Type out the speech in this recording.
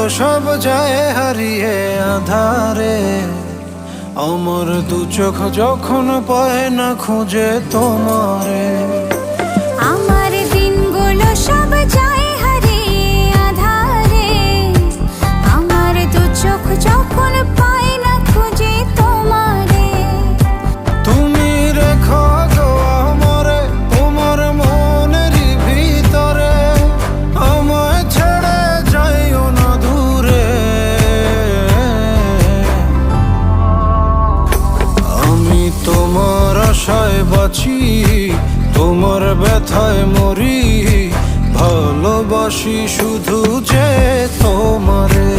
সব যায় হারিয়ে আধারে, আমার দু চোখ যখন পায় না খুঁজে তোমারে। আমার দিনগুলো সব যায় হারিয়ে আঁধারে, আমার দু চোখ যখন পায় না খুঁজে তোমারে। তুমি রেখো গো আমারে তোমার মনেরই ভিতরে, আমায় ছেড়ে যাইও না দূরে। আমি তোমার আশায় বাঁচি, তোমার ব্যথায় মরি, ভালোবাসি শুধু যে তোমারে।